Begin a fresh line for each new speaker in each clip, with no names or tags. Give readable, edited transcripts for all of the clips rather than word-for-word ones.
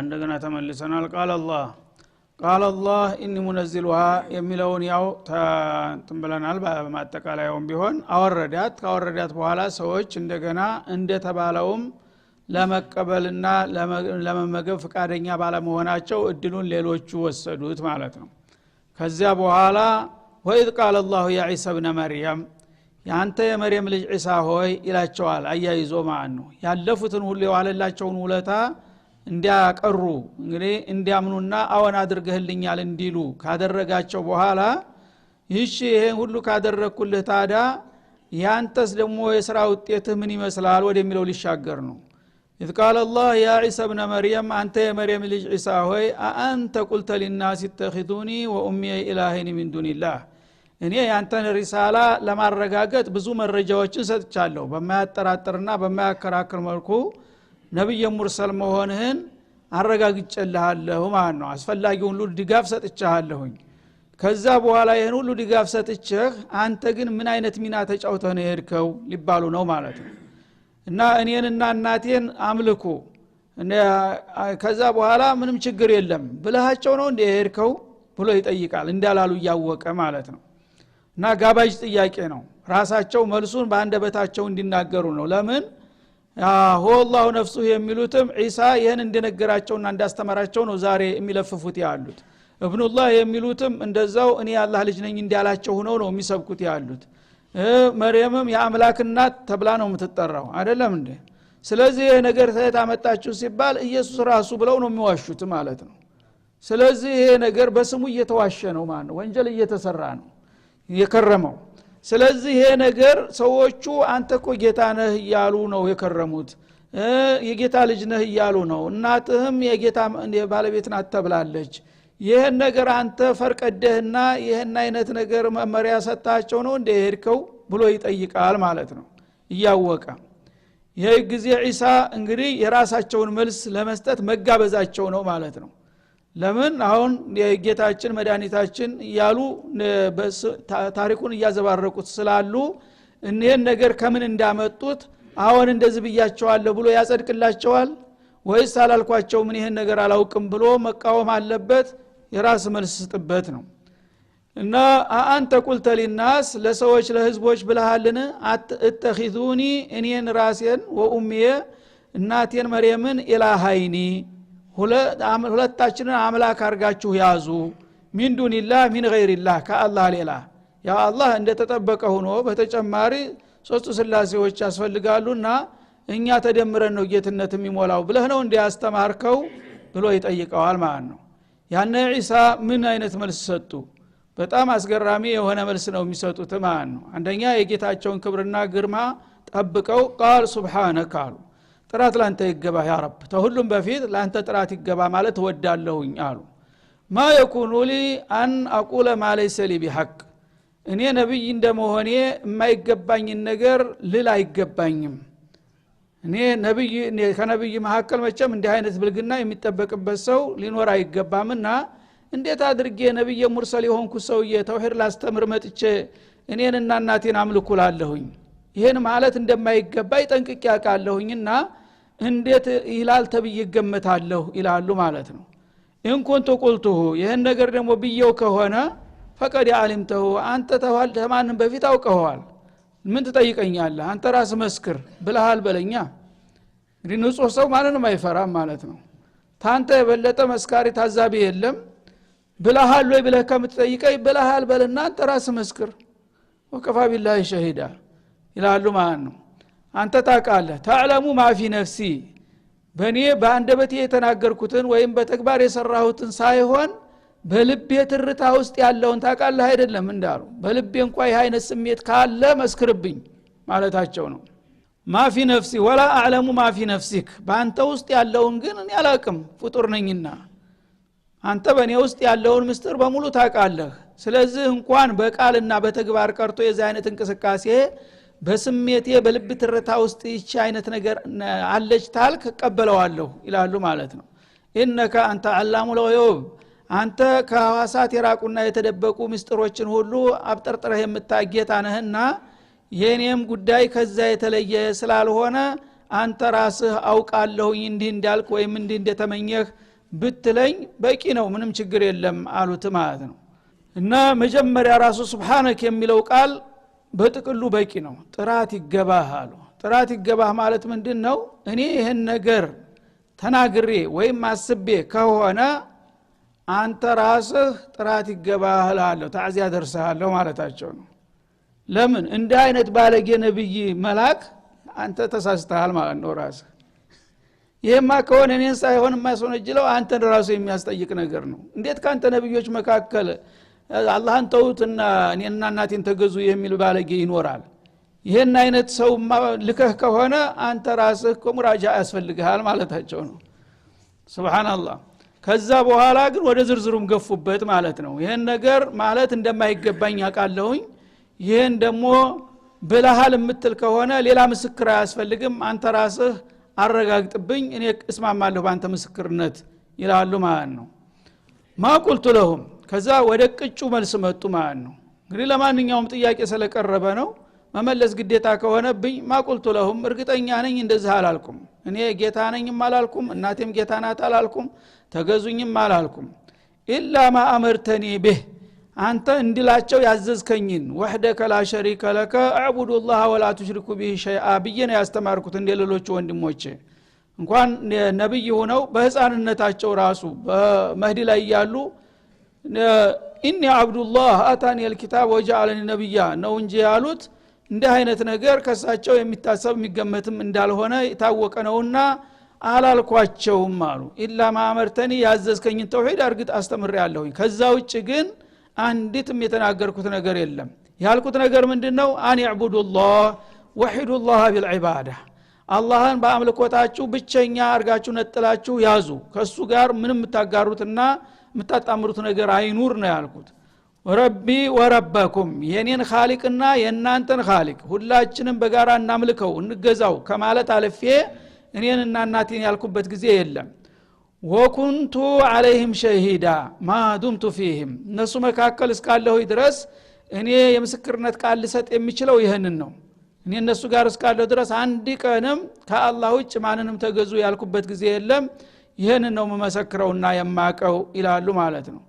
እንደገና ተመልሰናል قال الله اني منزلها የሚለውን ያው ተንበለናል በማጠቃለያውም ቢሆን ካወረዳት በኋላ ሰዎች እንደገና እንደተባለውም ለመቀበልና ለመመገብ ፍቃደኛ ባለመሆናቸው እድሉን ሌሎቹ ወሰዱት ማለት ነው። ከዚያ በኋላ وإذ قال الله يا عيسى ابن مريم ያንተ የመርየም ልጅ ዒሳ ሆይ ይላቸዋል አያይዞ ማለት ነው። ያለፉትን ሁሉ የዋለላቸውን ውለታ እንዲያቀሩ እንግዲህ እንዲያምኑና አዎን አድርገህልኛል እንዲሉ ካደረጋቸው በኋላ ይሄን ሁሉ ካደረኩልህ ታዲያ ያንተስ ደግሞ የሥራ ውጤትህ ምን ይመስላል ወደሚለው ሊሻገር ነው። إذ قال الله يا عيسى ابن مريم أنت يا مريم ልጅ ዒሳ ሆይ أأنت قلت للناس اتخذوني وأمي إلهين من دون الله እኔ ያንተን ሪሳላ ለማረጋገጥ ብዙ መረጃዎችን ሰጥቻለሁ በማያጠራጥርና በማያከራክር መልኩ ነብይ ሙርሰል መሆንህን አረጋግጬልሃለሁ ማለት ነው። አስፈላጊውን ሁሉ ድጋፍ ሰጥቻለሁኝ። ከዛ በኋላ ይሄን ሁሉ ድጋፍ ሰጥቼህ አንተ ግን ምን አይነት ሚና ተጫውተህ ነው የሄድከው ሊባሉ ነው ማለት ነው። እና እኔንና እናቴን አምልኩ ከዛ በኋላ ምንም ችግር የለም ብለሃቸው ነው እንደ የሄድከው ብሎ ይጠይቃል እንዳላሉ ያወቀ ማለት ነው። እና ጋባዥ ጥያቄ ነው። ራሳቸው መልሱን በአንደበታቸው እንዲናገሩ ነው። ለምን አላሁ ነፍሱ የሚሉትም ዒሳ ይሄን እንደነገራቸውና እንዳስተማራቸው ነው ዛሬ የሚለፍፉት ያሉት። ኢብኑላህ የሚሉትም እንደዛው እኔ አላህ ልጅ ነኝ እንዲያላቸው ሆነው ነው የሚሰብኩት ያሉት። መርየምም የአምላክ እናት ተብላ ነው የምትጠራው አይደለም እንዴ? ስለዚህ ይሄ ነገር ታመጣችሁ ሲባል ኢየሱስ ራሱ ብለው ነው የሚዋሹት ማለት ነው። ስለዚህ ይሄ ነገር በስሙ እየተዋሸ ነው ማለት ነው። ወንጀል እየተሰራ ነው የከረመው። ስለዚህ ይሄ ነገር ሰዎቹ አንተ እኮ ጌታ ነህ እያሉ ነው የከረሙት። የጌታ ልጅ ነህ እያሉ ነው። እናትህም የጌታ ባለቤት ናት ተብላለች። ይሄን ነገር አንተ ፈርቀደህና ይሄን አይነት ነገር መመሪያ ሰጣቸው ነው እንደ ሄድከው ብሎ ይጠይቃል ማለት ነው እያወቀ። ይሄ ጊዜ ዒሳ እንግዲህ የራሳቸውን መልስ ለመስጠት መጋበዛቸው ነው ማለት ነው። ለምን አሁን የጌታችን መድኃኒታችን ያሉ ታሪኩን እያዘባረቁት ስላሉ እነን ነገር ከምን እንዳመጡት አሁን እንደዚህ ብያቸዋለሁ ብሎ ያጸድቅላቸዋል ወይስ አላልኳቸው ምን ይሄን ነገር አላውቅም ብሎ መቃወም አለበት? የራስ መልስ ስጥበት ነው። እና አንተ ቁልተ ሊናስ ለሰዎች ለህዝቦች ብለሃልን አትተኺዙኒ እኔን ራሴን ወኡሚየ እናቴን መርየምን ኢላሃይኒ ሁለታችንን አምላክ አርጋችሁ ያዙ ሚን ዱንላህ ሚን ገይሪላህ ከአላህ ሌላ ያ አላህ እንደተጠበቀ ሆኖ በተጨማሪ ሶስቱ ስላሴዎች ያስፈልጋሉና እኛ ተደምረን ነው ጌትነት የሚሞላው ብለህ ነው እንዲያስተማርከው ብሎ ይጠይቀዋል ማለት ነው። ያነ ዒሳ ምን አይነት መልስ ሰጡ? በጣም አስገራሚ የሆነ መልስ ነው የሚሰጡት ማለት ነው። አንደኛ የጌታቸውን ክብርና ግርማ ጠብቀው ቃል ሱብሃነከ አሉ። ጥራት ላንተ ይገባ ያ ረብ፣ ተሁሉም በፊት ላንተ ጥራት ይገባ ማለት ወዳለሁኝ አሉ። ማ የኩኑ ሊ አን አቁለ ማ ለይሰ ሊ ቢሐቅ፣ እኔ ነብይ እንደመሆኔ የማይገባኝ ነገር ልል አይገባኝም። እኔ ነብይ ከነብይ መሐከል መቼም እንዲህ አይነት ብልግና የሚጠበቅበት ሰው ሊኖር አይገባምና እንዴት አድርጌ ነብይ ሙርሰል የሆንኩ ሰውዬ ተውሂድ ላስተምር መጥቼ እኔንና እናቴን አምልኩላለሁኝ ይሄን ማለት እንደማይገባይ ጠንቅቄ ያውቃለሁኝና እንዴት ይላል ተብዬ ገመታለሁ ይላሉ ማለት ነው። ኢን ኩንቱ ቁልቱሁ ይሄን ነገር ደግሞ ብየው ከሆነ ፈቀድ ዓሊምተሁ አንተ ተማንን በፊት አውቀዋል ምን ትጠይቀኛለህ? አንተ ራስ መስክር ብለሃል በለኛ። እንግዲህ ንጹህ ሰው ማንንም አይፈራም ማለት ነው። ታንተ የበለጠ መስካሪ ታዛቢ የለም። ብለሃል ወይ ብለህ ከምትጠይቀኝ ብለሃል በለና አንተ ራስ መስክር ወከፋ ቢላሂ ሸሂዳ ይላሉ ማለት ነው። አንተ ታውቃለህ ተዕለሙ ማፊ ነፍሲ በእኔ በአንደበቴ የተናገርኩትን ወይም በተግባር የሰራሁትን ሳይሆን በልቤ ትርታ ውስጥ ያለውን ታውቃለህ አይደለም እንዳሉ። በልቤ እንኳን ይሄ አይነት ስሜት ካለ መስክርብኝ ማለታቸው ነው። ማፊ ነፍሲ ወላ አዕለሙ ማፊ ነፍሲክ፣ በአንተ ውስጥ ያለውን ግን እኔ አላውቅም ፍጡር ነኝና አንተ በእኔ ውስጥ ያለውን ምስጢር በሙሉ ታውቃለህ። ስለዚህ እንኳን በቃልና በተግባር ቀርቶ የዚህ አይነት እንቅስቃሴ በስሜቴ በልብ ትርታ ውስጥ ይቺ አይነት ነገር አለች ታልክ ቀበለዋለሁ ይላሉ ማለት ነው። ኢነከ አንተ አላሙል ገዩብ፣ አንተ ከሐዋሳት የራቁና የተደበቁ ምስጢሮችን ሁሉ አብጠርጥረህ የምታጌታ ነህና የኔም ጉዳይ ከዛ የተለየ ስላልሆነ አንተ ራስህ አውቃለሁ እንዲህ እንዳልክ ወይም እንዲህ እንደተመኘህ ብትለኝ በቂ ነው ምንም ችግር የለም አሉት ማለት ነው። እና መጀመሪያ ራሱ ሱብሃነክ የሚለው ቃል በጥቅሉ በቂ ነው። ጥራት ይገባህ አሉ። ጥራት ይገባህ ማለት ምንድነው? እኔ ይሄን ነገር ተናግሬ ወይም አስቤ ከሆነ አንተ ራስህ ጥራት ይገባህ እላለሁ ታዚያ ደርሰሃለሁ ማለታቸው ነው። ለምን እንደ አይነት ባለጌ ነብይ መላክ አንተ ተሳስተሃል ማለት ነው ራስህ። ይሄማ ከሆነ እኔን ሳይሆን የማያስወነጅለው አንተን ራሱ የሚያስጠይቅ ነገር ነው። እንዴት ካንተ ነብዮች መካከል አላህን ተውትና እኔና እናቴን ተገዙ የሚል ባለጌ ይኖራል? ይሄን አይነት ሰው ልከህ ከሆነ አንተ ራስህ ኮሙራጃ ያስፈልግሃል ማለታቸው ነው። ሱብሃንአላህ። ከዛ በኋላ ግን ወደ ዝርዝሩም ገፉበት ማለት ነው። ይሄን ነገር ማለት እንደማይገባኝ አውቃለሁኝ። ይሄን ደግሞ ብለሃል የምትል ከሆነ ሌላ ምስክር አያስፈልግም፣ አንተ ራስህ አረጋግጥብኝ እኔ እስማማለሁ ባንተ ምስክርነት ይላሉ ማለት ነው። ማቁልቱ ለሁም ከዛ ወደ ቅጩ መልስ መጡ ማለት ነው። እንግዲህ ለማንኛውም ጥያቄ ስለቀረበ ነው መመለስ ግዴታ ከሆነብኝ ማቁልቱ ለሁም እርግጠኛ ነኝ እንደዚህ አላልኩም፣ እኔ ጌታ ነኝም አላልኩም፣ እናቴም ጌታ ናት አላልኩም፣ ተገዙኝም አላልኩም። ኢላ ማ አመርተኒ ቢህ አንተ እንድላቸው ያዘዝከኝን ወህደከ ላ ሸሪከ ለከ አዕቡዱላህ ወላ ትሽሪኩ ቢሂ ሸይአ ብዬ ነው ያስተማርኩት። እንደሌሎቹ ወንድሞቼ እንኳን ነብይ ሆነው በህፃንነታቸው ራሱ በመህዲ ላይ ያሉ ኢኒ አብዱላህ አታኒ አልኪታብ ወጀዐለኒ ነብያ ነው እንጂ ያሉት እንደ አይነት ነገር ከሳቸው የሚታሰብ የሚገመትም እንዳልሆነ የታወቀ ነውና አላልኳቸውም አሉ። ኢላ ማ አመርተኒ ያዘዝከኝን ተውሂድ አርግጥ አስተምሬያለሁኝ፣ ከዛ ውጭ ግን አንዲትም የተናገርኩት ነገር የለም። ያልኩት ነገር ምንድነው? አን ይዕቡዱላህ ወሂዱላህ ቢልዒባዳ አላህን በአምልኮታችሁ ብቸኛ አርጋችሁ ነጥላችሁ ያዙ፣ ከሱ ጋር ምንም ተጋሩትና ምታጣምሩት ነገር አይኑር ነው ያልኩት። ረቢ ወረበኩም የኔን ኻሊቅና የናንተን ኻሊቅ ሁላችንም በጋራ እናምልከው እንገዛው ከማለት አልፌ እኔንና እናቴን ያልኩበት ጊዜ የለም። ወኩንቱ عليهم شهيدا ما دمت فيهم እነሱ መካከል እስካለሁ ድረስ እኔ የምስክርነት ቃል ልሰጥ የሚችለው ይሄንን ነው። እኔ እነሱ ጋር እስካለሁ ድረስ አንድ ቀንም ከአላህ ውጭ ማንንም ተገዙ ያልኩበት ጊዜ የለም። ይሄንን ነው መመስከረውና የማቀው ይላሉ ማለት ነው።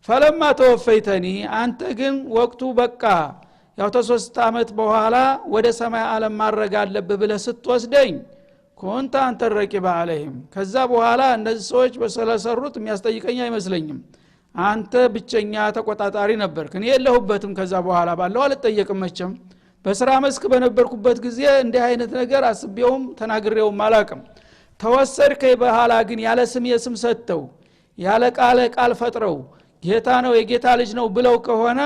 ፈለማ ተወፈይተኒ አንተ ግን ወቅቱ በቃ ያው ተሶስት አመት በኋላ ወደ ሰማይ ዓለም ማረግ አለብህ ብለህ ስትወስደኝ ኮንታ አንተ ረቂባ አለህም ከዛ በኋላ እነዚህ ሰዎች በሰለሰሩት የሚያስጠይቀኝ አይመስለኝም። አንተ ብቸኛ ተቆጣጣሪ ነበርክ፣ እኔ የለሁበትም። ከዛ በኋላ ባለው አልጠየቅም። መቼም በስራ መስክ በነበርኩበት ጊዜ እንዲህ አይነት ነገር አስቤውም ተናግሬውም አላቅም። ተወሰድከኝ በኋላ ግን ያለ ስም የስም ሰጥተው ያለ ቃል ፈጥረው ጌታ ነው የጌታ ልጅ ነው ብለው ከሆነ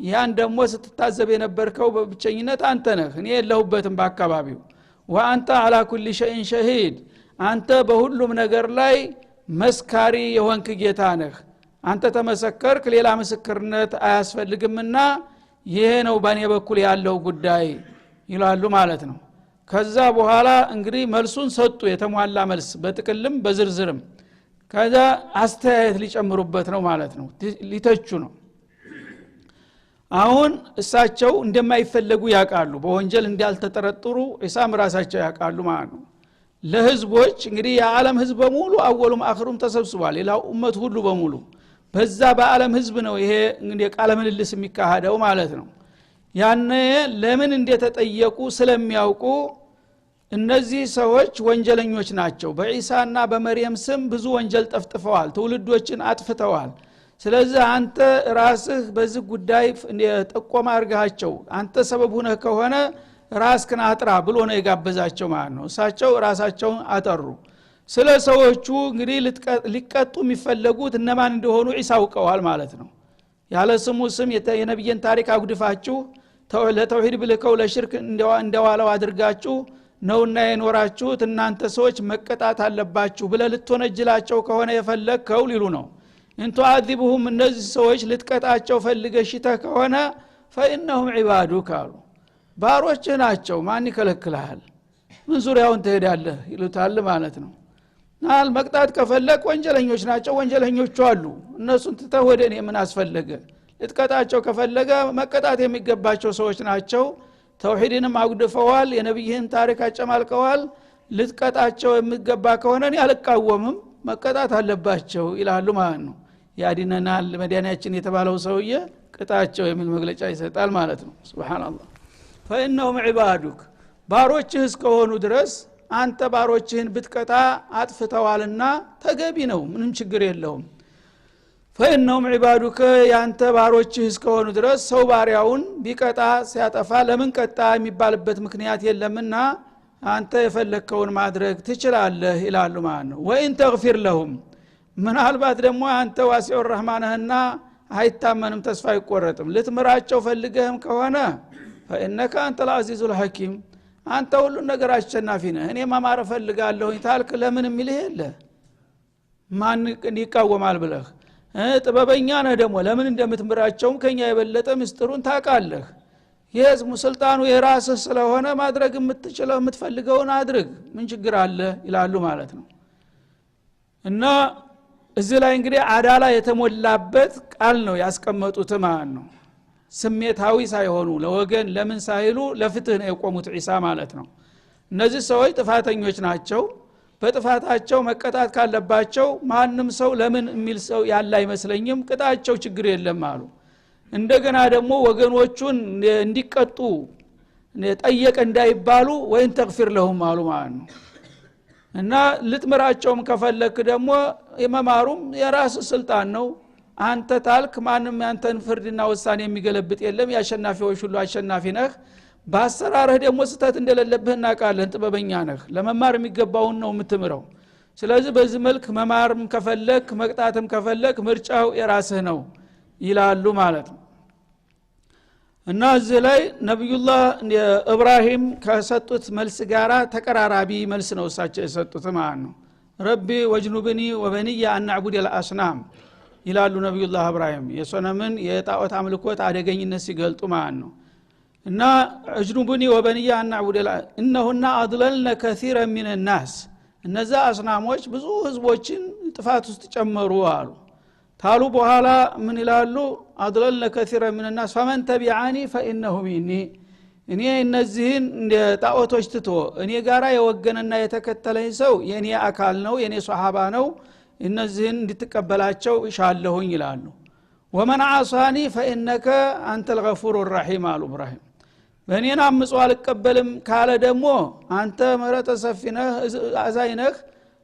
ያን ደግሞ ስትታዘብ የነበርከው በብቸኝነት አንተ ነህ፣ እኔ የለሁበትም በአካባቢው። ወአንተ አላ ኩሊ ሸይን ሸሂድ አንተ በሁሉም ነገር ላይ መስካሪ የሆንክ ጌታ ነህ፣ አንተ ተመሰከርክ ሌላ ምስክርነት አያስፈልግምና ይሄ ነው በእኔ በኩል ያለው ጉዳይ ይላሉ ማለት ነው። ከዛ በኋላ እንግዲህ መልሱን ሰጡ፣ የተሟላ መልስ በጥቅልም በዝርዝርም። ከዛ አስተያየት ሊጨምሩበት ነው ማለት ነው፣ ሊተቹ ነው። አሁን እሳቸው እንደማይፈለጉ ያውቃሉ፣ በወንጀል እንዳልተጠረጠሩ ኢሳም ራሳቸው ያውቃሉ ማለት ነው። ለህዝቦች እንግዲህ የዓለም ህዝብ በሙሉ አወሉም አخሩም ተሰብስቧል፣ ሌላው ኡመት ሁሉ በሙሉ በዛ በዓለም ህዝብ ነው ይሄ እንግዲህ ቃለ ምልልስ የሚካሄደው ማለት ነው። ያኔ ለምን እንደተጠየቁ ስለሚያውቁ እነዚህ ሰዎች ወንጀለኞች ናቸው፣ በኢሳና በመርየም ስም ብዙ ወንጀል ጠፍጥፈዋል፣ ትውልዶችን አጥፍተዋል። ስለዚህ አንተ ራስህ በዚህ ጉዳይ ጠቆማ አርጋቸው አንተ ሰበብ ሆነህ ከሆነ ራስክን አጥራ ብሎ ነው የጋበዛቸው ማለት ነው። እሳቸው ራሳቸውን አጠሩ። ስለ ሰዎቹ እንግዲህ ሊቀጡ የሚፈለጉት እነማን እንደሆኑ ኢሳ አውቀዋል ማለት ነው። ያለ ስሙ ስም የነብይን ታሪክ አጉድፋችሁ ለተውሂድ ብልከው ለሽርክ እንደዋለው አድርጋችሁ ነውና የኖራችሁት እናንተ ሰዎች መቀጣት አለባችሁ ብለ ልትወነጅላቸው ከሆነ የፈለከው ሊሉ ነው። እንቱ አذبهم እነዚህ ሰዎች ልትቀጣቸው ፈልገሽተህ ከሆነ فإنهم عبادك አሉ፣ ባሮች ናቸው፣ ማን ይከለክልሃል? ምን ዙሪያውን ትሄዳለህ ይሉታል ማለት ነው። ናል መቅጣት ከፈለክ ወንጀለኞች ናቸው፣ ወንጀለኞች አሉ፣ እነሱን ትተህ ወደ እኔ ምን አስፈለገ? ልትቀጣቸው ከፈለገ መቀጣት የሚገባቸው ሰዎች ናቸው። ተውሂድንም አጉድፈዋል፣ የነብይህን ታሪክ አጨማልቀዋል። ልትቀጣቸው የሚገባ ከሆነ እኔ አልቃወምም፣ መቀጣት አለባቸው ይላሉ ማለት ነው ያዲነናል መዲናችን የተባለው ሰውዬ ቅጣቸው የሚል መግለጫ ይሰጣል ማለት ነው ሱብሃንአላህ فإنهم عبادك ባሮችህ እስከሆኑ ድረስ አንተ ባሮችህን ብትቀጣ አጥፍተዋልና ተገቢ ነው ምንም ችግር የለውም فإنهم عبادك ያንተ ባሮችህ እስከሆኑ ድረስ ሰው ባሪያውን ቢቀጣ ሲያጠፋ ለምን ቀጣ የሚባልበት ምክንያት የለምና አንተ የፈለከውን ማድረግ ትችላለህ ይላሉ ማለት ነው ወይን ተግፊር ለሁም ምናልባት ደግሞ አንተ ዋሲዑ ረህማንህና አይታመንም ተስፋ አይቆረጥም ልትምራቸው ፈልገህም ከሆነ فإنك أنت العزيز الحكيم አንተ ሁሉ ነገር አሸናፊ ነህ እኔ ማማር ፈልጋለሁ ታልክ ለምን የሚልህ የለ ማን ይቃወማል ብለህ ጥበበኛ ነህ ደግሞ ለምን እንደምትምራቸውም ከኛ የበለጠ ምስጥሩን ታውቃለህ የህዝብ ስልጣኑ የራስህ ስለሆነ ማድረግ የምትችለው የምትፈልገውን አድርግ ምን ችግር አለ ይላሉ ማለት ነው እና እዚህ ላይ እንግዲህ አዳላ የተሞላበት ቃል ነው ያስቀመጡት ማለት ነው ስሜታዊ ሳይሆኑ ለወገን ለምን ሳይሉ ለፍትህ ነው የቆሙት ዒሳ ማለት ነው እነዚህ ሰዎች ጥፋተኞች ናቸው በጥፋታቸው መቀጣት ካለባቸው ማንም ሰው ለምን የሚል ሰው ያለ አይመስለኝም ቅጣቸው ችግር የለም አሉ እንደገና ደግሞ ወገኖቹን እንዲቀጡ ጠየቀ እንዳይባሉ ወይን ተግፊር ለሁም አሉ ማለት ነው እና ልትምራቸውም ከፈለክ ደግሞ የመማሩም የራስ ስልጣን ነው አንተ ታልክ ማንም ያንተን ፍርድና ውሳኔ የሚገለብጥ የለም ያሸናፊዎች ሁሉ አሸናፊ ነህ ባሰራረህ ደግሞ ስተት እንደሌለብህ እናውቃለን ጥበበኛ ነህ ለመማር የሚገባውን ነው የምትምረው ስለዚህ በዚህ መልክ መማርም ከፈለክ መቅጣትም ከፈለክ ምርጫው የራስህ ነው ይላሉ ማለት ነው እና እዚህ ላይ ነብዩላህ ኢብራሂም ከሰጡት መልስ ጋራ ተቀራራቢ መልስ ነው እሳቸው የሰጡት ማለት ነው ረቢ ወጅኑብኒ ወበኒያ አን ነዕቡድ አልአስናም ይላሉ ነብዩላህ ኢብራሂም የሶነምን የጣዖት አምልኮት አደገኝነት ሲገልጡ ማለት ነው እና ወጅኑብኒ ወበኒያ አን ነዕቡድ ኢነሁና አድለልነ ከሲራ ሚን الناس እነዛ አስናሞች ብዙ ህዝቦችን ጥፋት ውስጥ ጨመሩ አሉ ታሉ በኋላ ምን ይላሉ አድለልነ ከሲራ ሚን الناس فمن تبعني فانه مني እኔ እነዚህን ጣዖቶች ትቶ እኔ ጋራ የወገነና የተከተለኝ ሰው የኔ አካል ነው የኔ ሱሐባ ነው እነዚህን እንድትቀበላቸው ኢንሻአላህ ይላሉ ወመን ዓሳኒ فانك انت الغفور الرحيم አሉ ኢብራሂም በእኔና አምጾ አልቀበልም ካለ ደግሞ አንተ ምህረት ሰፊ ነህ አዛኝ ነህ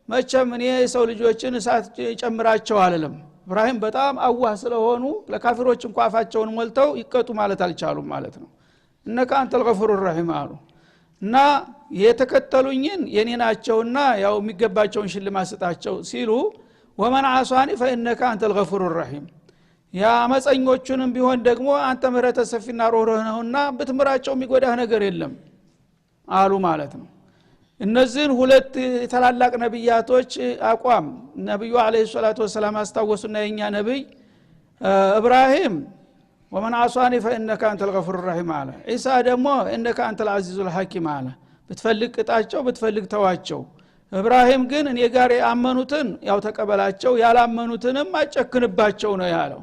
መቼም እኔ የሰው ልጆችን እሳት ጨምራቸው አልልም ኢብራሂም በጣም አዋህ ስለሆኑ ለካፊሮች እንኳን አፋቸውን ሞልተው ይቀጡ ማለት አልቻሉም ማለት ነው እነካ አንተ الغفور الرحيم አሉ እና የተከተሉኝን የኔ ናቸውና ያው የሚገባቸውን ሽልማት ስጣቸው ሲሉ ወመን ዓሳኒ فانك انت الغفور الرحيم ያ አመፀኞቹንም ቢሆን ደግሞ አንተ ምህረት ሰፊና ሮህሮህ ነውና ብትምራቸው የሚጎዳህ ነገር የለም አሉ ማለት ነው እነዚህን ሁለት ተላላቅ ነብያቶች አቋም ነብዩ አለይሂ ሰላቱ ወሰለም አስተዋወሱና የኛ ነብይ ኢብራሂም ወመን ዓሳኒ فانك انت الغفور الرحيم አለ ኢሳ ደግሞ انك انت العزيز الحكيم አለ ብትፈልግ ቅጣቸው ብትፈልግ ተዋቸው ኢብራሂም ግን እኔ ጋር ያመኑትን ያው ተቀበላቸው ያላመኑትንም አጨክንባቸው ነው ያለው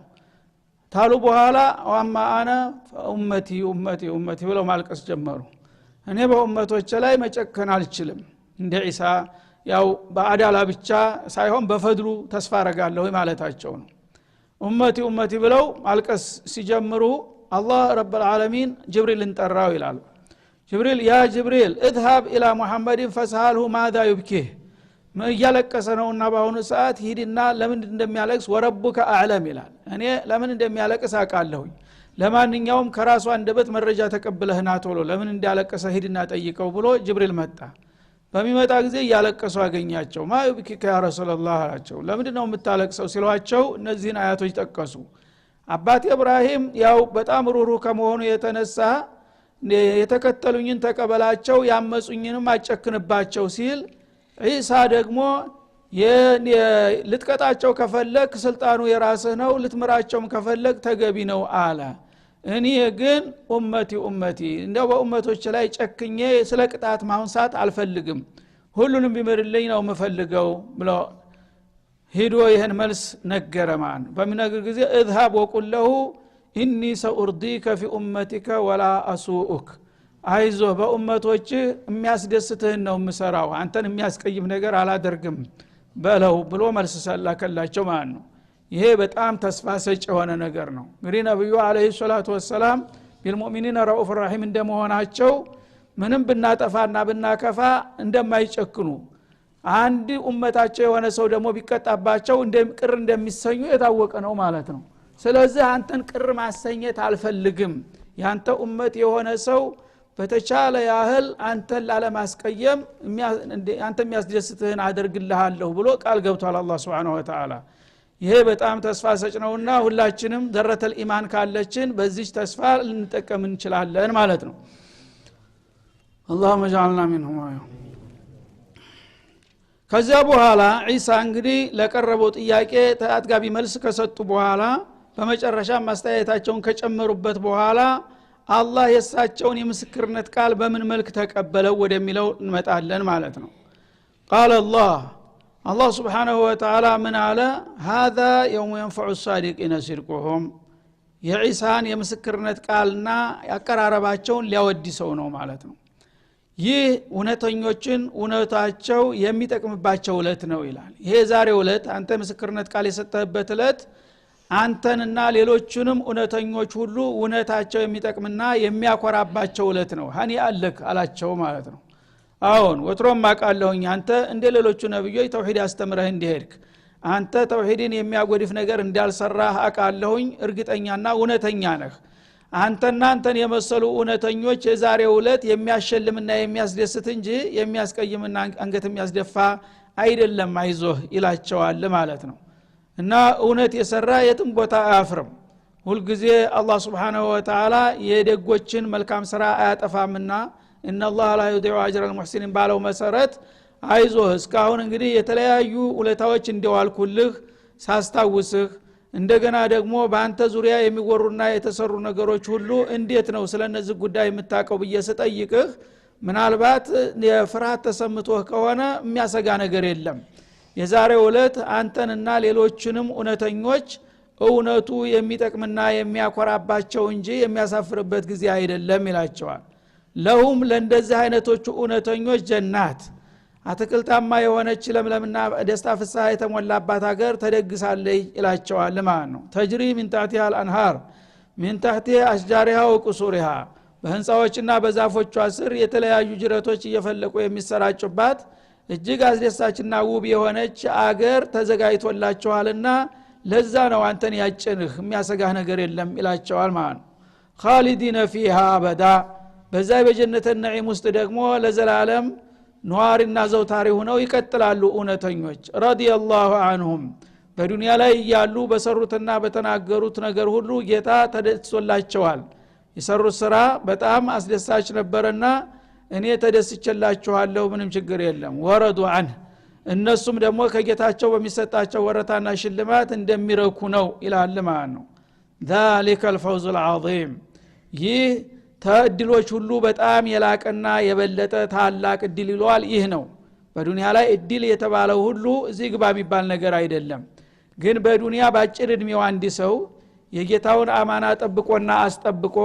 ታሉ በኋላ ወማ አና ኡመቲ ኡመቲ ኡመቲ ብለው ማልቀስ ጀመሩ እኔ በኡመቶች ላይ መጨከን አልችልም እንደ ኢሳ ያው በአዳላ ብቻ ሳይሆን በፈድሉ ተስፋ አረጋለሁ ማለታቸው ነው ኡመቲ ኡመቲ ብለው ማልቀስ ሲጀምሩ አላህ ረብ العالمين ጅብሪልን ጠራው ይላል ጅብሪል ያ ጅብሪል اذهب الى محمد فساله ماذا يبكيه ያለቀሰ ነውና ባሁኑ ሰዓት ሂድና ለምን እንደሚያለቅስ ወረቡከ አዕለም ይላል እኔ ለምን እንደሚያለቅስ አውቃለሁ ለማንኛውም ከራሱ አንደበት መረጃ ተቀበለህና ቶሎ ለምን እንዳለቀሰ ሂድና ጠይቀው ብሎ ጅብሪል መጣ በሚመጣ ጊዜ ያለቀሱ አገኛቸው ማዩብኪከ ያ ረሱላህ አላቸው ለምንድነው የምታለቅሰው ሲሏቸው እነዚህን አያቶች ጠቀሱ አባቴ ኢብራሂም ያው በጣም ሩህሩህ ከመሆኑ የተነሳ የተከተሉኝን ተቀበላቸው ያመጹኝንም አጨክንባቸው ሲል ኢሳ ደግሞ ልትቀጣቸው ከፈለክ ስልጣኑ የራስህ ነው ልትምራቸውም ከፈለክ ተገቢ ነው አለ እኔ ግን ኡመቲ እንደው በኡመቶች ላይ ጨክኜ ስለ ቅጣት ማንሳት አልፈልግም ሁሉንም ቢመርልኝ ነው የምፈልገው ብሎ ሄዶ ይሄን መልስ ነገረማን በሚነግር ጊዜ اذهب وقل له اني سأرضيك في امتك ولا اسوءك አይዞህ በኡመቶች የሚያስደስትህን ነው የምሰራው አንተን የሚያስቀይም ነገር አላደርግም በለው ብሎ መልስ ሰላከላቸው ማለት ነው። ይሄ በጣም ተስፋ ሰጪ የሆነ ነገር ነው። እንግዲህ ነብዩ አለይሂ ሰላቱ ወሰለም ቢልሙእሚኒና ረኡፍ ረሂም እንደመሆናቸው ምንም ብናጠፋና ብናከፋ እንደማይጨክኑ አንድ ኡመታቸው የሆነ ሰው ደግሞ ቢቀጣባቸው ቅር እንደሚሰኙ የታወቀ ነው ማለት ነው። ስለዚህ አንተን ቅር ማሰኘት አልፈልግም፣ ያንተ ኡመት የሆነ ሰው በተቻለ ያህል አንተን ላለማስቀየም አንተ የሚያስደስትህን አደርግልሃለሁ ብሎ ቃል ገብቷል አላህ Subhanahu Wa Ta'ala። ይሄ በጣም ተስፋ ሰጭ ነውና ሁላችንም ደረተል ኢማን ካለችን በዚህ ተስፋ ልንጠቀም እንችላለን ማለት ነው። اللهم اجعلنا منهم። ከዛ በኋላ ዒሳ እንግዲህ ለቀረበው ጥያቄ ተአጥጋቢ መልስ ከሰጡ በኋላ በመጨረሻ ማስተያየታቸውን ከጨመሩበት በኋላ አላህ የሳቸውን የምስክርነት ቃል በምን መልክ ተቀበለው ወደሚለው እንመጣለን ማለት ነው። قال الله سبحانه وتعالى من على هذا يوم ينفع الصادقين صدقهم የዒሳን የምስክርነት ቃልና ያቀራረባቸውን ሊያወድሰው ነው ማለት ነው። ይህ እውነተኞችን እውነታቸው የሚጠቅምባቸው ዕለት ነው ይላል። ይሄ ዛሬው ዕለት አንተ ምስክርነት ቃል የሰጠህበት ዕለት አንተንና ሌሎችንም እውነተኞች ሁሉ እውነታቸው የሚጠቅምና የሚያኮራባቸው ዕለት ነው። ሀኒ አለክ አላቸው ማለት ነው። አሁን ወትሮም ማቃለሁኝ አንተ እንደ ሌሎቹ ነብዮች ተውሂድ አስተምረህ እንደሄድክ አንተ ተውሂድን የሚያጎድፍ ነገር እንዳልሰራህ አቃለሁኝ እርግጠኛና እውነተኛ ነህ። አንተን የመሰሉ እውነተኞች የዛሬው ዕለት የሚያሸልምና የሚያስደስት እንጂ የሚያስቀይምና አንገት የሚያስደፋ አይደለም አይዞህ ይላቸዋል ማለት ነው። እና እውነት የሰራ የትም ቦታ አያፍርም። ሁሉ ጊዜ አላህ Subhanahu Wa Ta'ala የደጎችን መልካም ስራ አያጠፋምና ኢነላህ ላ ዩዲዑ አጅረል ሙህሲኒን ባለው መሰረት አይዞህ እስካሁን እንግዲህ የተለያዩ ውለታዎች እንደዋልኩልህ ሳስታውስህ እንደገና ደግሞ በአንተ ዙሪያ የሚወሩና የተሰሩ ነገሮች ሁሉ እንዴት ነው ስለነዚህ ጉዳይ የምታቀው በየሰጠይቅህ ምናልባት የፍርሃት ተሰምቶህ ከሆነ የሚያሰጋ ነገር የለም። የዛሬው ዕለት አንተንና ሌሎችንም እውነተኞች እውነቱ የሚጠቅምና የሚያኮራባቸው እንጂ የሚያሳፍርበት ጊዜ አይደለም ይላቸዋል። ለሁም ለእንደዚህ አይነቶቹ እውነተኞች ጀናት አትክልታማ የሆነች ለምለምና ደስታ ፍስሐ የተሞላባት ሀገር ተደግሳለች ይላቸዋል ማለት ነው። ተጅሪ من تحتها الانهار من تحت اشجارها وقصورها በህንጻዎችና በዛፎቿ ስር የተለያዩ ጅረቶች እየፈለቁ የሚሰራጩባት እጅግ አስደሳችና ውብ የሆነች አገር ተዘጋጅቶላቸዋልና ለዛ ነው አንተን ያጭንህ የሚያሰጋህ ነገር የለም ይላቸዋል ማለት ነው። خالدين فيها ابدا በዛ በጀነተ ነዒም ውስጥ ደግሞ ለዘላለም ኗሪና ዘውታሪ ሆነው ይቀጥላሉ እውነተኞች። ረዲየላሁ ዐንሁም በዱንያ ላይ ያሉ በሰሩትና በተናገሩት ነገር ሁሉ ጌታ ተደስቶላቸዋል። የሰሩት ስራ በጣም አስደሳች ነበርና እኔ ተደስቼላችኋለሁ ምንም ችግር የለም። ወረዱ ዐንህ እነሱም ደግሞ ከጌታቸው በሚሰጣቸው ወረታና ሽልማት እንደሚረኩ ነው ይላል ማለት ነው። ذلك الفوز العظيم ይህ ተድሎች ሁሉ በጣም የላቀና የበለጠ ታላቅ እድል ይሏል። ይህ ነው በዱንያ ላይ እድል የተባለው ሁሉ እዚህ ግባ የሚባል ነገር አይደለም። ግን በዱንያ ባጭር እድሜው አንድ ሰው የጌታውን አማና ጠብቆና አስጠብቆ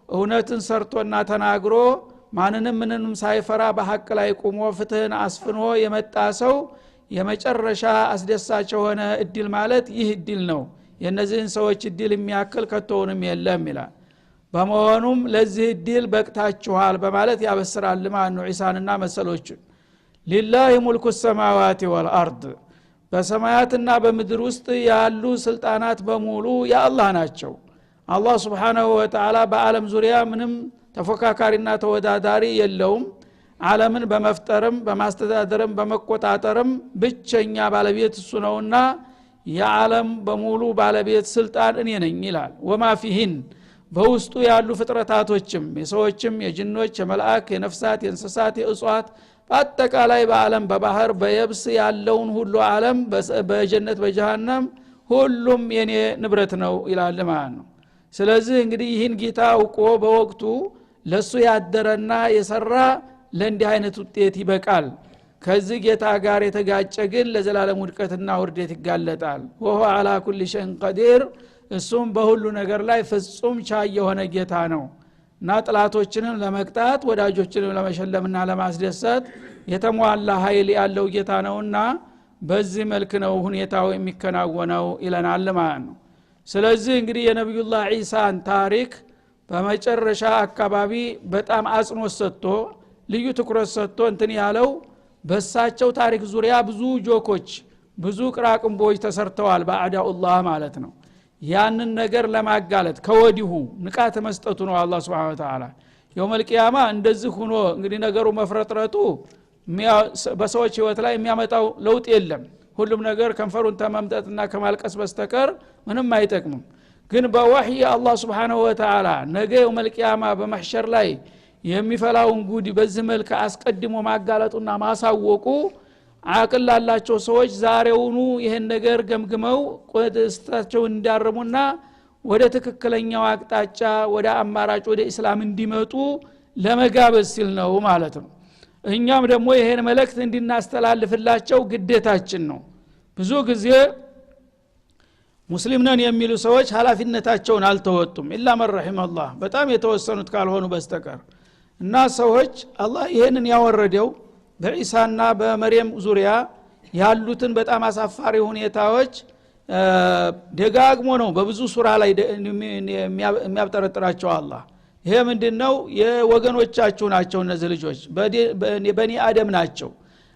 እውነትን ሰርቶና ተናግሮ ምንንም ሳይፈራ በሐቅ ላይ ቆሞ ፍትህን አስፍኖ የመጣ ሰው የመጨረሻ አስደሳች የሆነ እድል ማለት ይህ እድል ነው። የነዚህን ሰዎች እድል የሚያክል ከቶውንም የለም ይላል። በመሆኑም ለዚህ እድል በቅታችኋል በማለት ያበስራል ማለት ነው ዒሳንና መሰሎቹን። ሊላሂ ሙልኩ ሰማዋቲ ወልአርድ በሰማያትና በምድር ውስጥ ያሉ ስልጣናት በሙሉ የአላህ ናቸው። አላህ Subhanahu Wa Ta'ala በዓለም ዙሪያ ምንም ተፎካካሪና ተወዳዳሪ የለውም። ዓለምን በመፍጠርም በማስተዳደርም በመቆጣጠርም ብቸኛ ባለቤት እሱ ነውና የዓለም በሙሉ ባለቤት ስልጣን እኔ ነኝ ይላል። ወማ ፊሂን በውስጡ ያሉ ፍጥረታቶችም የሰዎችም የጅኖች የመላእክ የነፍሳት የእንስሳት የእጽዋት በአጠቃላይ በዓለም በባህር በየብስ ያለውን ሁሉ ዓለም በጀነት በጀሃነም ሁሉም የኔ ንብረት ነው ይላል ማለት ነው። ስለዚህ እንግዲህ ይህን ጌታ አውቆ በወቅቱ ለሱ ያደረና የሰራ ለእንዲህ አይነት ውጤት ይበቃል። ከዚህ ጌታ ጋር የተጋጨ ግን ለዘላለም ውድቀትና ውርደት ይጋለጣል። ወሆ على كل شيء قدير እሱም በሁሉ ነገር ላይ ፍጹም ቻይ የሆነ ጌታ ነው እና ጥላቶችንም ለመቅጣት ወዳጆችንም ለመሸለምና ለማስደሰት የተሟላ ኃይል ያለው ጌታ ነውና በዚህ መልክ ነው ሁኔታው የሚከናወነው ይለናል ማለት ነው። ስለዚህ እንግዲህ የነብዩላህ ዒሳን ታሪክ በመጨረሻ አካባቢ በጣም አጽንኦት ሰጥቶ ልዩ ትኩረት ሰጥቶ እንትን ያለው በሳቸው ታሪክ ዙሪያ ብዙ ጆኮች ብዙ ቅራቅንቦች ተሰርተዋል በአዳኡላህ ማለት ነው። ያንን ነገር ለማጋለጥ ከወዲሁ ንቃተ መስጠቱ ነው አላህ Subhanahu Wa Ta'ala የውመል ቂያማ እንደዚህ ሆኖ እንግዲህ ነገሩ መፍረጥረጡ በሰዎች ህይወት ላይ የሚያመጣው ለውጥ የለም። ሁሉም ነገር ከንፈሩን ተመምጠጥና ከማልቀስ በስተቀር ምንም አይጠቅምም። ግን በወህይ አላህ Subhanahu Wa Ta'ala ነገ የውመል ቂያማ በመህሸር ላይ የሚፈላውን ጉድ በዚህ መልኩ አስቀድሞ ማጋለጡና ማሳወቁ አቅል ላላቸው ሰዎች ዛሬውኑ ይሄን ነገር ገምግመው ቆደስታቸው እንዲያርሙና ወደ ትክክለኛው አቅጣጫ ወደ አማራጭ ወደ እስላም እንዲመጡ ለመጋበዝ ሲል ነው ማለት ነው። እኛም ደግሞ ይሄን መልእክት እንድናስተላልፍላቸው ግዴታችን ነው። ብዙ ጊዜ ሙስሊም ነን የሚሉ ሰዎች ኃላፊነታቸውን አልተወጡም ኢላ መን ረሂመላህ በጣም የተወሰኑት ካልሆኑ በስተቀር እና ሰዎች አላህ ይሄንን ያወረደው በኢሳና በመርየም ዙሪያ ያሉትን በጣም አሳፋሪ ሁኔታዎች ደጋግሞ ነው በብዙ ሱራ ላይ የሚያብጠረጥራቸው አላህ። ይሄ ምንድነው? የወገኖቻችሁ ናቸው እነዚህ ልጆች በኒ አደም ናቸው፣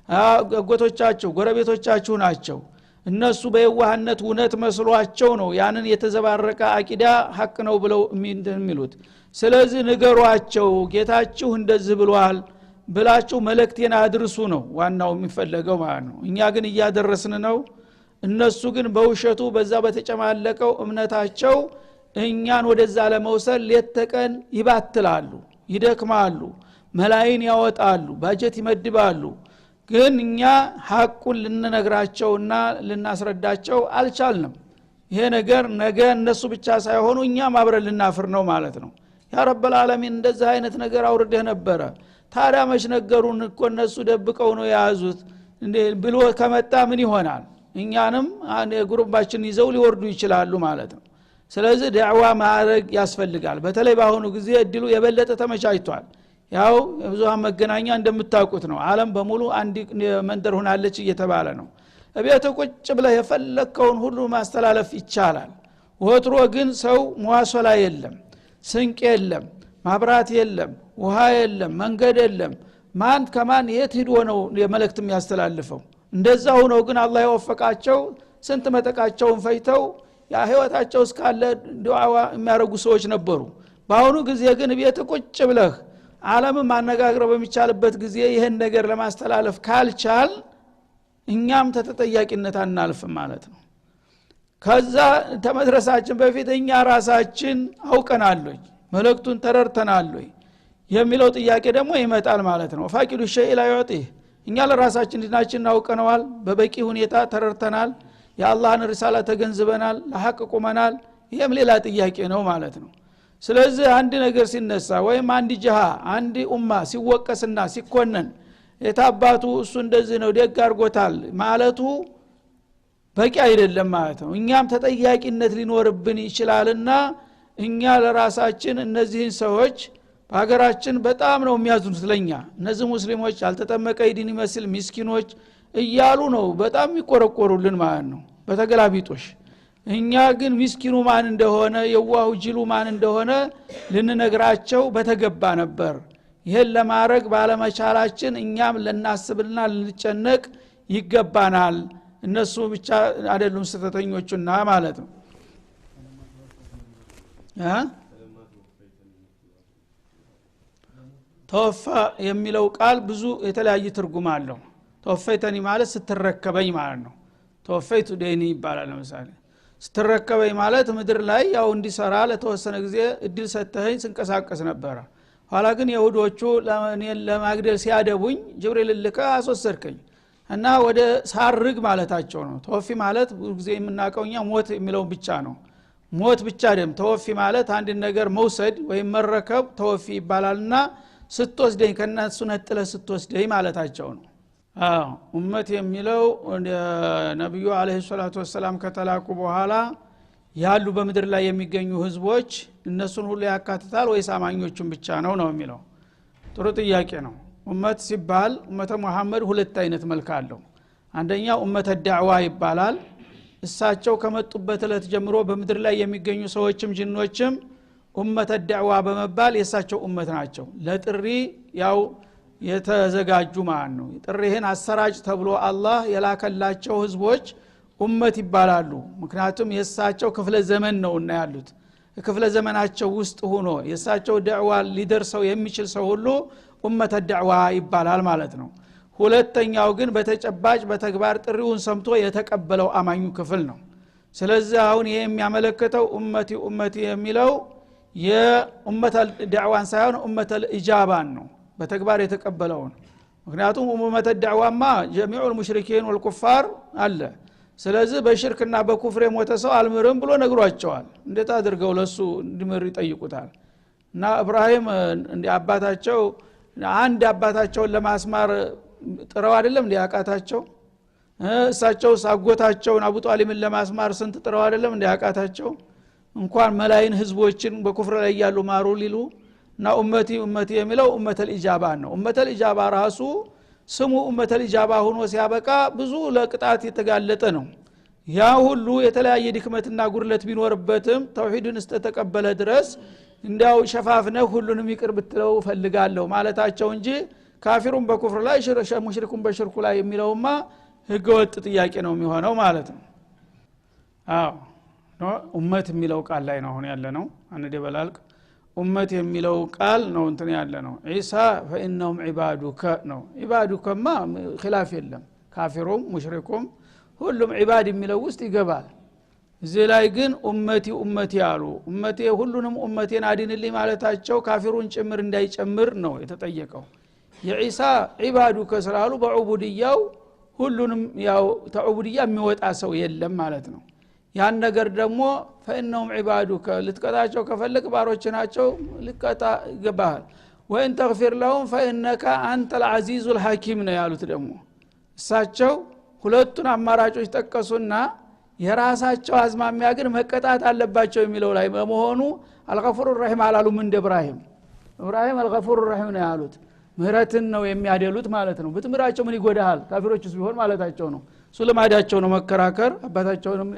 አጎቶቻችሁ ጎረቤቶቻችሁ ናቸው። እነሱ በየዋህነት እውነት መስሏቸው ነው ያንን የተዘባረቀ አቂዳ ሐቅ ነው ብለው የሚሉት። ስለዚህ ንገሯቸው ጌታችሁ እንደዚህ ብሏል ብላችሁ መልእክቴን አድርሱ ነው ዋናው የሚፈለገው ማለት ነው። እኛ ግን እያደረስን ነው። እነሱ ግን በውሸቱ በዛ በተጨማለቀው እምነታቸው እኛን ወደዛ ለመውሰድ ለተቀን ይባትላሉ፣ ይደክማሉ፣ መላእክት ያወጣሉ፣ ባጀት ይመድባሉ። ግን እኛ ሐቁን ልንነግራቸውና ልናስረዳቸው አልቻልንም። ይሄ ነገር ነገ እነሱ ብቻ ሳይሆኑ እኛም አብረን ልናፍር ነው ማለት ነው። ያ ረብል ዓለሚን እንደዛ አይነት ነገር አውርደህ ነበር ታዲያ መች ነገሩን እኮ እነሱ ደብቀው ነው የያዙት ብሎ ከመጣ ምን ይሆናል? እኛንም ግሩባችን ይዘው ሊወርዱ ይችላሉ ማለት ነው። ስለዚህ ዳዕዋ ማድረግ ያስፈልጋል። በተለይ በአሁኑ ጊዜ እድሉ የበለጠ ተመቻችቷል። ያው ብዙሃን መገናኛ እንደምታውቁት ነው ዓለም በሙሉ አንድ መንደር ሆናለች እየተባለ ነው። እቤት ቁጭ ብለህ የፈለከውን ሁሉ ማስተላለፍ ይቻላል። ወትሮ ግን ሰው መዋሶላ የለም፣ ስንቅ የለም፣ ማብራት የለም፣ ውሃ የለም፣ መንገድ የለም። ማን ከማን የት ሄዶ ነው የመልእክት የሚያስተላልፈው? እንደዛው ነው። ግን አላህ ያወፈቃቸው ስንት መጠቃቸውን ፈይተው ያ ህይወታቸው እስካለ ዱዓዋ የሚያረጉ ሰዎች ነበሩ። በአሁኑ ጊዜ ግን ቤት ቁጭ ብለህ ዓለምን ማነጋገር በሚቻልበት ጊዜ ይሄን ነገር ለማስተላለፍ ካልቻል እኛም ተጠያቂነት አናልፍም ማለት ነው። ከዛ ተመድረሳችን በፊት እኛ ራሳችን አውቀናለሁ መልእክቱን ተረድተናለሁ የሚለው ጥያቄ ደግሞ ይመጣል ማለት ነው። ፋቂዱ ሸይ ላ ይወጢህ እኛ ለራሳችን ዲናችን አውቀናል፣ በበቂ ሁኔታ ተረድተናል፣ የአላህን ሪሳላ ተገንዝበናል፣ ለሐቅ ቆመናል። ይሄም ሌላ ጥያቄ ነው ማለት ነው። ስለዚህ አንድ ነገር ሲነሳ ወይም አንድ ጅሃ አንድ ኡማ ሲወቀስና ሲኮነን የታባቱ እሱ እንደዚህ ነው ደግ አርጎታል ማለቱ በቂ አይደለም ማለት ነው። እኛም ተጠያቂነት ሊኖርብን ይችላልና እኛ ለራሳችን እነዚህን ሰዎች በሀገራችን በጣም ነው የሚያዝኑት ለኛ እነዚህ ሙስሊሞች ያልተጠመቀ ይድን ይመስል ምስኪኖች እያሉ ነው በጣም ይቆረቆሩልን ማለት ነው በተገላቢጦሽ። እኛ ግን ምስኪኑ ማን እንደሆነ የዋሁ ጅሉ ማን እንደሆነ ልንነግራቸው በተገባ ነበር። ይሄን ለማድረግ ባለመቻላችን እኛም ለናስብልና ልንጨነቅ ይገባናል። እነሱ ብቻ አይደሉም ስተተኞቹና ማለት ነው። ተወፋ የሚለው ቃል ብዙ የተለያየ ትርጉም አለው። ተወፈይተኒ ማለት ስትረከበኝ ማለት ነው። ተወፈይቱ ደኒ ይባላል። ለምሳሌ ስትረከበኝ ማለት ምድር ላይ ያው እንዲሰራ ለተወሰነ ጊዜ እድል ሰተኸኝ ስንቀሳቀስ ነበር። ኋላ ግን ይሁዶቹ ለማግደል ሲያደቡኝ ጅብሪል ልከ አስወሰድከኝ እና ወደ ሳርግ ማለታቸው ነው። ተወፊ ማለት ብዙ ጊዜ የምናቀውኛ ሞት የሚለው ብቻ ነው። ሞት ብቻ አይደለም። ተወፊ ማለት አንድ ነገር መውሰድ ወይም መረከብ ተወፊ ይባላልና ስትወስደኝ ከነሱ ነጥለ ስትወስደኝ ማለታቸው ነው። ኡመት የሚለው ነብዩ አለይሂ ሰላቱ ወሰለም ከተላኩ በኋላ ያሉ በመድር ላይ የሚገኙ ህዝቦች እነሱን ሁሉ ያካትታል ወይ ሳማኞቹን ብቻ ነው የሚለው? ጥሩ ጥያቄ ነው። ኡመት ሲባል ኡመተ መሐመድ ሁለት አይነት መልክ አለው። አንደኛው ኡመተ ዳዕዋ ይባላል እሳቸው ከመጡበት ዕለት ጀምሮ በመድር ላይ የሚገኙ ሰዎችም ጅኖችም ኡመተ ዳዕዋ በመባል የሳቸው ኡመት ናቸው ለጥሪ ያው የተዘጋጁ ማለት ነው ጥሪህን አሰራጭ ተብሎ አላህ የላከላቸው ህዝቦች ኡመት ይባላሉ ምክንያቱም የሳቸው ክፍለ ዘመን ነውና ያሉት ክፍለ ዘመናቸው ውስጥ ሆኖ የሳቸው ዳዕዋ ሊደርሰው የሚችል ሰው ሁሉ ኡመተ ዳዕዋ ይባላል ማለት ነው ሁለተኛው ግን በተጨባጭ በተግባር ጥሪውን ሰምቶ የተቀበለው አማኙ ክፍል ነው ስለዚህ አሁን ይሄ የሚያመለክተው ኡመቲ የሚለው የኡመተ ዳዕዋን ሳይሆን ኡመተ ኢጃባን ነው በተግባር የተቀበለው ነው ምክንያቱም ኡመተ ዳዕዋማ ጀሚዑል ሙሽሪኪን ወልኩፋር አለ ስለዚህ በሽርክና በኩፍር የሞተ ሰው አልምርም ብሎ ነግሯቸዋል እንዴት አድርገው ለሱ እንዲምር ይጠይቁታል እና ኢብራሂም እንደ አባታቸው አንድ አባታቸውን ለማስማር ጥረው አይደለም እንዲያቃታቸው እሳቸው ሳጎታቸውን አቡ ጣሊብን ለማስማር ስንት ጥረው አይደለም እንዲያቃታቸው እንኳን መላይን ህዝቦችን በኩፍር ላይ ያሉ ማሩ ሊሉ እና ኡመቲ የሚለው ኡመተል ኢጃባ ነው ኡመተል ኢጃባ ራሱ ስሙ ኡመተል ኢጃባ ሆኖ ሲያበቃ ብዙ ለቅጣት የተጋለጠ ነው ያ ሁሉ የተለያየ ድክመትና ጉድለት ቢኖርበትም ተውሂድን እስከተቀበለ ድረስ እንዲያው ሸፋፍነህ ሁሉንም ይቅር ብትለው ፈልጋለሁ ማለታቸው እንጂ ካፊሩን በኩፍር ላይ ሙሽሪኩን በሽርኩ ላይ የሚለውማ ህገወጥ ጥያቄ ነው የሚሆነው ማለት ነው አዎ ኡመት የሚለው ቃል ላይ ነው አሁን ያለ ነው አንዴ በላልቅ ኡመት የሚለው ቃል ነው እንትን ያለ ነው ኢሳ فانهم عبادك ነው عبادكማ ኺላፍ የለም ካፊሩም ሙሽሪኩም ሁሉም ዒባድ የሚለው ውስጥ ይገባል እዚህ ላይ ግን ኡመቲ ያሉ ኡመቴ ሁሉንም ኡመቴን አድንልኝ ማለታቸው ካፊሩን ጭምር እንዳይጨምር ነው የተጠየቀው የኢሳ ዒባዱከ ስላሉ በዑቡድያው ሁሉንም ያው ተዑቡድያ የሚወጣ ሰው የለም ማለት ነው ያን ነገር ደግሞ فانهم عبادك ልትቀጣቸው ከፈለክ ባሮች ናቸው ልቀጣ ይገባል ወይን ተግፊር ለهم فانك انت العزيز الحكيم ነው ያሉት ደግሞ እሳቸው ሁለቱን አማራጮች ተቀሱና የራሳቸው አዝማሚያ ግን መቀጣት አለባቸው የሚለው ላይ በመሆኑ አልገፉር الرحيم አላሉም እንደ ኢብራሂም አልገፉር الرحيم ነው ያሉት ምህረትን ነው የሚያደሉት ማለት ነው ብትምራቸው ምን ይጎዳሃል ካፊሮችስ ቢሆን ማለታቸው ነው ሱለማዳቸው ነው መከራከር አባታቸውንም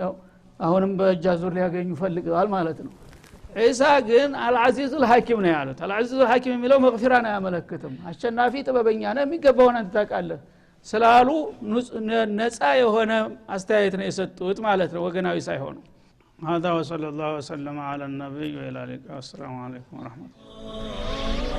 አሁንም በእጃዙር ሊያገኙ ፈልገዋል ማለት ነው ኢሳ ግን አልዓዚዙል ሐኪም ነው ያሉት አልዓዚዙል ሐኪም የሚለው መግፊራን አያመለክትም አሸናፊ ጥበበኛ ነው የሚገባውን አንተ ታውቃለህ ስላሉ ነፃ የሆነ አስተያየት ነው የሰጡት ማለት ነው ወገናዊ ሳይሆኑ هذا وصلى الله وسلم على النبي وعلى اله وصحبه ورحمه الله